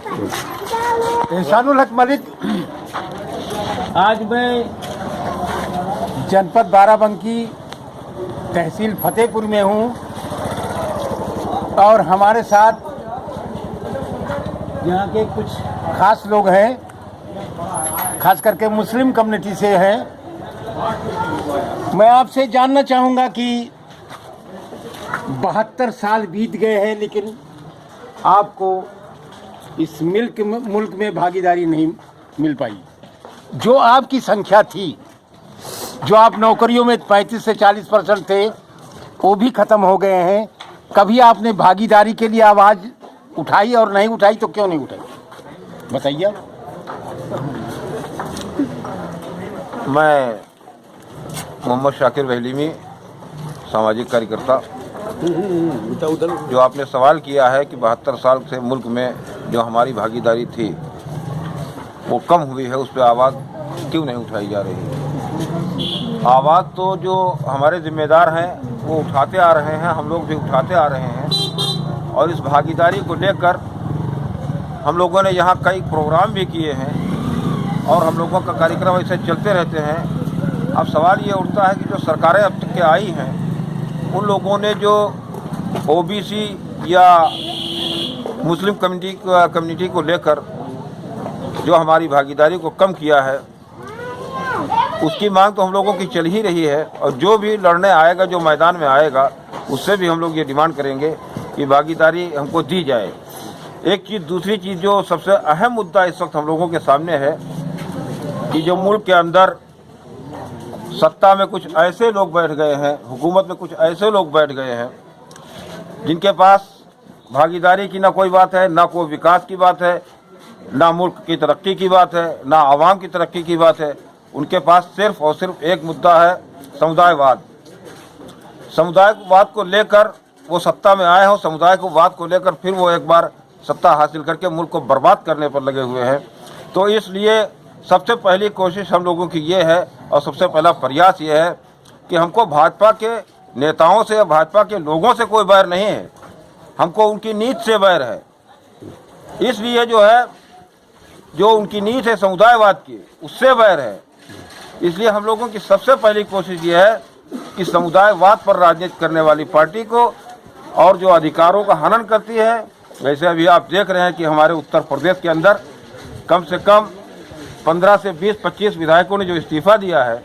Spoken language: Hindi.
एहसानुल हक मलिक। आज मैं जनपद बाराबंकी तहसील फतेहपुर में हूँ और हमारे साथ यहाँ के कुछ खास लोग हैं, खास करके मुस्लिम कम्युनिटी से हैं। मैं आपसे जानना चाहूँगा कि 72 साल बीत गए हैं, लेकिन आपको इस मुल्क में भागीदारी नहीं मिल पाई। जो आपकी संख्या थी, जो आप नौकरियों में 35 से 40% थे, वो भी ख़त्म हो गए हैं। कभी आपने भागीदारी के लिए आवाज़ उठाई और नहीं उठाई तो क्यों नहीं उठाई, बताइए। मैं मोहम्मद शाकिर वहलीमी, सामाजिक कार्यकर्ता। जो आपने सवाल किया है कि 72 साल से मुल्क में जो हमारी भागीदारी थी वो कम हुई है, उस पर आवाज़ क्यों नहीं उठाई जा रही। आवाज़ तो जो हमारे ज़िम्मेदार हैं वो उठाते आ रहे हैं, हम लोग भी उठाते आ रहे हैं। और इस भागीदारी को लेकर हम लोगों ने यहाँ कई प्रोग्राम भी किए हैं और हम लोगों का कार्यक्रम ऐसे चलते रहते हैं। अब सवाल ये उठता है कि जो सरकारें अब तक के आई हैं, उन लोगों ने जो ओबीसी या मुस्लिम कम्युनिटी को लेकर जो हमारी भागीदारी को कम किया है, उसकी मांग तो हम लोगों की चल ही रही है। और जो भी लड़ने आएगा, जो मैदान में आएगा, उससे भी हम लोग ये डिमांड करेंगे कि भागीदारी हमको दी जाए। एक चीज़, दूसरी चीज़ जो सबसे अहम मुद्दा इस वक्त हम लोगों के सामने है कि जो मुल्क के अंदर सत्ता में कुछ ऐसे लोग बैठ गए हैं, हुकूमत में कुछ ऐसे लोग बैठ गए हैं जिनके पास भागीदारी की ना कोई बात है, ना कोई विकास की बात है, ना मुल्क की तरक्की की बात है, ना आवाम की तरक्की की बात है। उनके पास सिर्फ और सिर्फ एक मुद्दा है, समुदायवाद। समुदायवाद को लेकर वो सत्ता में आए हों, समुदायवाद को लेकर फिर वो एक बार सत्ता हासिल करके मुल्क को बर्बाद करने पर लगे हुए हैं। तो इसलिए सबसे पहली कोशिश हम लोगों की ये है और सबसे पहला प्रयास ये है कि हमको भाजपा के नेताओं से या भाजपा के लोगों से कोई बैर नहीं है, हमको उनकी नीति से बैर है। इसलिए जो है, जो उनकी नीति है समुदायवाद की, उससे बैर है। इसलिए हम लोगों की सबसे पहली कोशिश ये है कि समुदायवाद पर राजनीति करने वाली पार्टी को और जो अधिकारों का हनन करती है, वैसे अभी आप देख रहे हैं कि हमारे उत्तर प्रदेश के अंदर कम से कम 15 से 20-25 विधायकों ने जो इस्तीफा दिया है,